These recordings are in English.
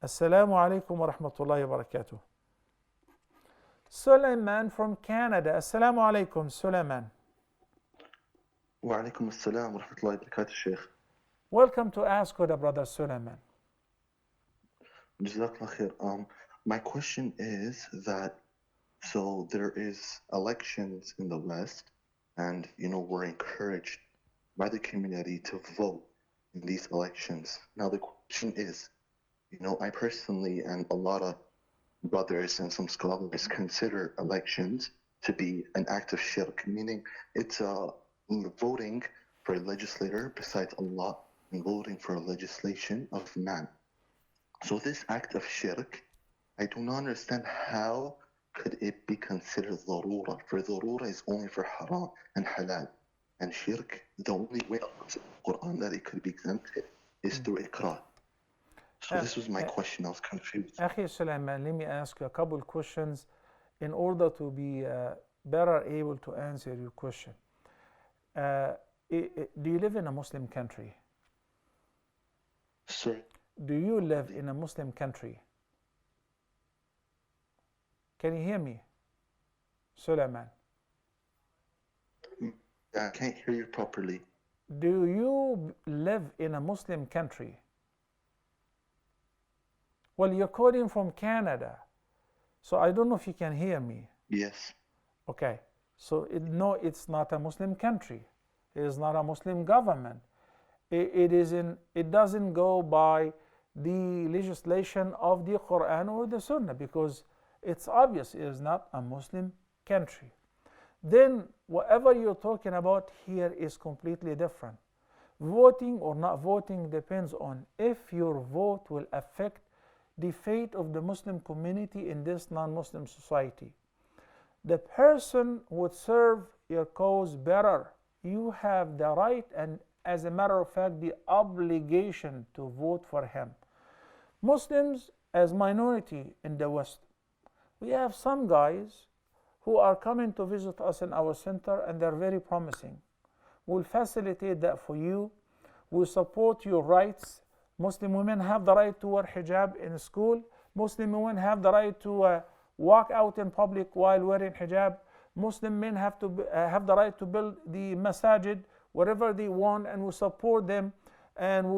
Assalamu alaikum wa rahmatullahi wa barakatuh. Suleiman from Canada. Assalamu alaikum, Suleiman. Wa alaikum assalam wa rahmatullahi wa barakatuh, Sheikh. Welcome to Ask Huda, brother Suleiman. Jazakallah khair. My question is that, so there is elections in the West, and we're encouraged by the community to vote in these elections. Now the question is, I personally and a lot of brothers and some scholars consider elections to be an act of shirk, meaning it's voting for a legislator besides Allah and voting for a legislation of man. So this act of shirk, I do not understand how could it be considered darura, for darura is only for haram and halal, and shirk, the only way of the Quran that it could be exempted is through iqrar. So this was my question. I was confused. Akhi Suleiman, let me ask you a couple questions in order to be better able to answer your question. Do you live in a Muslim country? Sir? Do you live in a Muslim country? Can you hear me, Suleiman? I can't hear you properly. Do you live in a Muslim country? Well, you're calling from Canada, so I don't know if you can hear me. Yes. Okay, so no, it's not a Muslim country. It is not a Muslim government. It doesn't go by the legislation of the Quran or the Sunnah, because it's obvious it is not a Muslim country. Then whatever you're talking about here is completely different. Voting or not voting depends on if your vote will affect the fate of the Muslim community in this non-Muslim society. The person would serve your cause better. You have the right and, as a matter of fact, the obligation to vote for him. Muslims as minority in the West, we have some guys who are coming to visit us in our center, and they're very promising. We'll facilitate that for you. We'll support your rights. Muslim women have the right to wear hijab in school. Muslim women have the right to walk out in public while wearing hijab. Muslim men have the right to build the masajid wherever they want, and we support them. And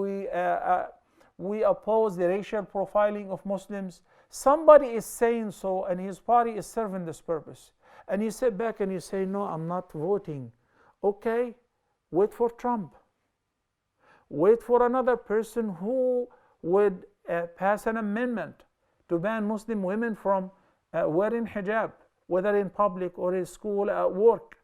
we oppose the racial profiling of Muslims. Somebody is saying so, and his party is serving this purpose. And you sit back and you say, no, I'm not voting. Okay, wait for Trump. Wait for another person who would pass an amendment to ban Muslim women from wearing hijab, whether in public or in school, at work.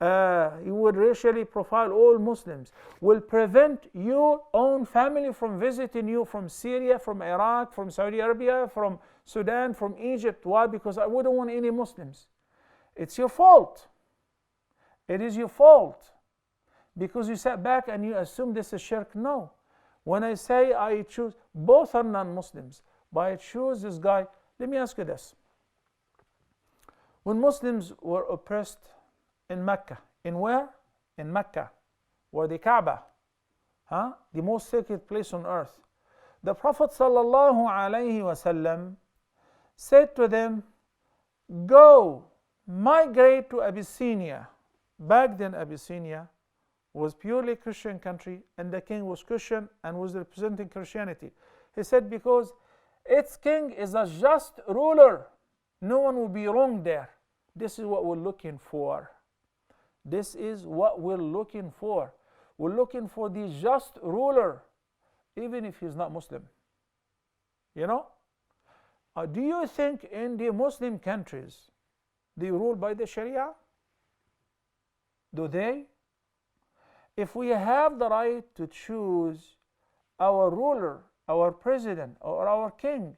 He would racially profile all Muslims, will prevent your own family from visiting you from Syria, from Iraq, from Saudi Arabia, from Sudan, from Egypt. Why? Because I wouldn't want any Muslims. It's your fault. It is your fault. Because you sat back and you assume this is shirk. No. When I say I choose, both are non-Muslims, but I choose this guy. Let me ask you this. When Muslims were oppressed in Mecca, in where? In Mecca, where the Kaaba, the most sacred place on earth. The Prophet ﷺ said to them, go, migrate to Abyssinia. Back then Abyssinia was purely Christian country, and the king was Christian and was representing Christianity. He said, because its king is a just ruler, no one will be wrong there. This is what we're looking for. This is what we're looking for. We're looking for the just ruler, even if he's not Muslim. Do you think in the Muslim countries they rule by the Sharia? Do they? If we have the right to choose our ruler, our president, or our king,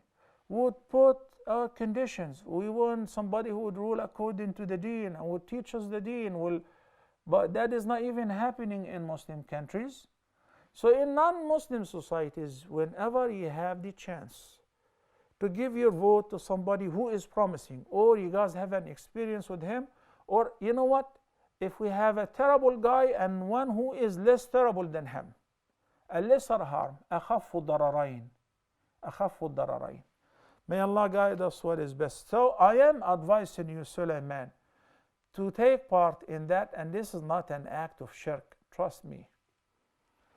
would put our conditions. We want somebody who would rule according to the deen and would teach us the deen. But that is not even happening in Muslim countries. So in non-Muslim societies, whenever you have the chance to give your vote to somebody who is promising, or you guys have an experience with him, or you know what? If we have a terrible guy and one who is less terrible than him, a lesser harm, أخف ضررين, أخف الضررين. May Allah guide us what is best. So I am advising you, Sulaiman, to take part in that, and this is not an act of shirk, trust me.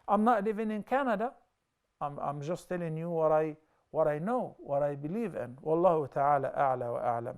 I'm not living in Canada. I'm just telling you what I know, what I believe in. Wallahu ta'ala a'la wa a'lam.